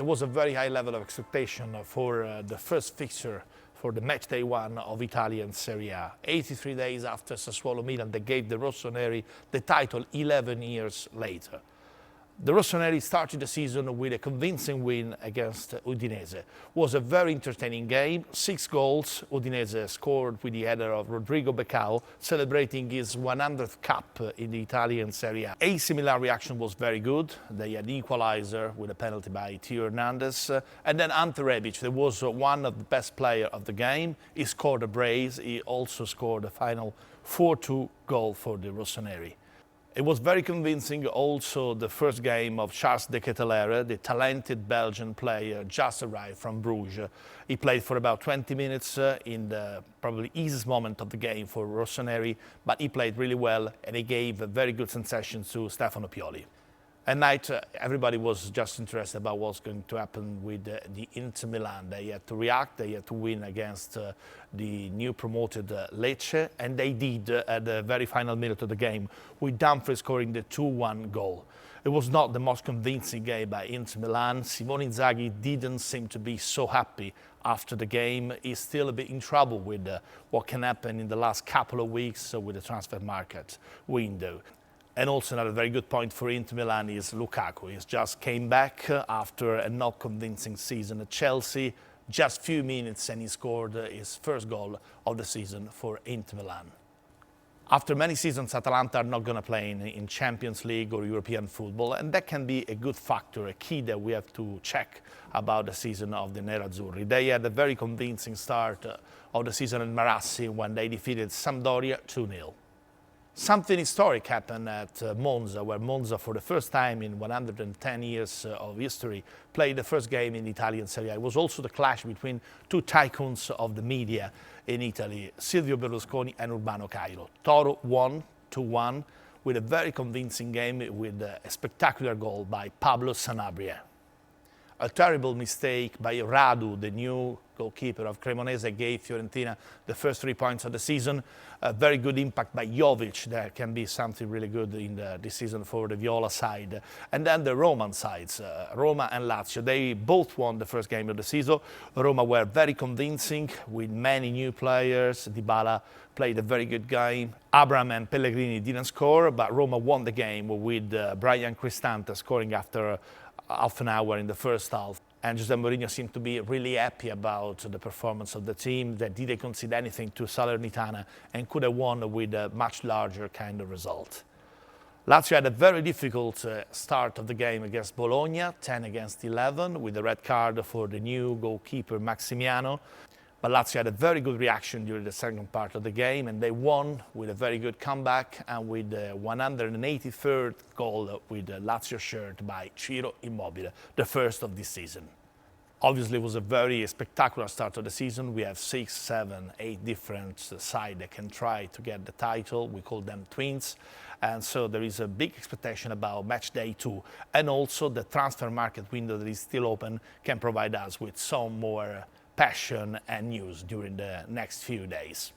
There was a very high level of expectation for the first fixture for the match day one of Italian Serie A. 83 days after Sassuolo Milan, they gave the Rossoneri the title 11 years later. The Rossoneri started the season with a convincing win against Udinese. It was a very entertaining game, 6 goals. Udinese scored with the header of Rodrigo Becao, celebrating his 100th cap in the Italian Serie A. AC Milan reaction was very good. They had equalizer with a penalty by Tio Hernandez. And then Ante Rebic, there was one of the best players of the game. He scored a brace. He also scored the final 4-2 goal for the Rossoneri. It was very convincing also the first game of Charles de Ketelaere, the talented Belgian player just arrived from Bruges. He played for about 20 minutes in the probably easiest moment of the game for Rossoneri, but he played really well and he gave a very good sensation to Stefano Pioli. At night, everybody was just interested about what's going to happen with the Inter Milan. They had to react, they had to win against the new promoted Lecce, and they did at the very final minute of the game, with Dumfries scoring the 2-1 goal. It was not the most convincing game by Inter Milan. Simone Inzaghi didn't seem to be so happy after the game. He's still a bit in trouble with what can happen in the last couple of weeks with the transfer market window. And also another very good point for Inter Milan is Lukaku. He just came back after a not convincing season at Chelsea. Just few minutes and he scored his first goal of the season for Inter Milan. After many seasons, Atalanta are not going to play in Champions League or European football, and that can be a good factor, a key that we have to check about the season of the Nerazzurri. They had a very convincing start of the season at Marassi when they defeated Sampdoria 2-0. Something historic happened at Monza, where Monza, for the first time in 110 years of history, played the first game in the Italian Serie A. It was also the clash between two tycoons of the media in Italy, Silvio Berlusconi and Urbano Cairo. Toro won 2-1 with a very convincing game with a spectacular goal by Pablo Sanabria. A terrible mistake by Radu, the new goalkeeper of Cremonese, gave Fiorentina the first 3 points of the season. A very good impact by Jovic. There can be something really good in this season for the Viola side. And then the Roman sides, Roma and Lazio, they both won the first game of the season. Roma were very convincing with many new players. Dybala played a very good game. Abraham and Pellegrini didn't score, but Roma won the game with Brian Cristante scoring after half an hour in the first half. And Jose Mourinho seemed to be really happy about the performance of the team, that didn't concede anything to Salernitana and could have won with a much larger kind of result. Lazio had a very difficult start of the game against Bologna, 10-11, with a red card for the new goalkeeper Maximiano. But Lazio had a very good reaction during the second part of the game, and they won with a very good comeback and with the 183rd goal with the Lazio shirt by Ciro Immobile, the first of this season. Obviously, it was a very spectacular start of the season. We have 6, 7, 8 different sides that can try to get the title. We call them twins. And so there is a big expectation about match day 2. And also the transfer market window that is still open can provide us with some more passion and news during the next few days.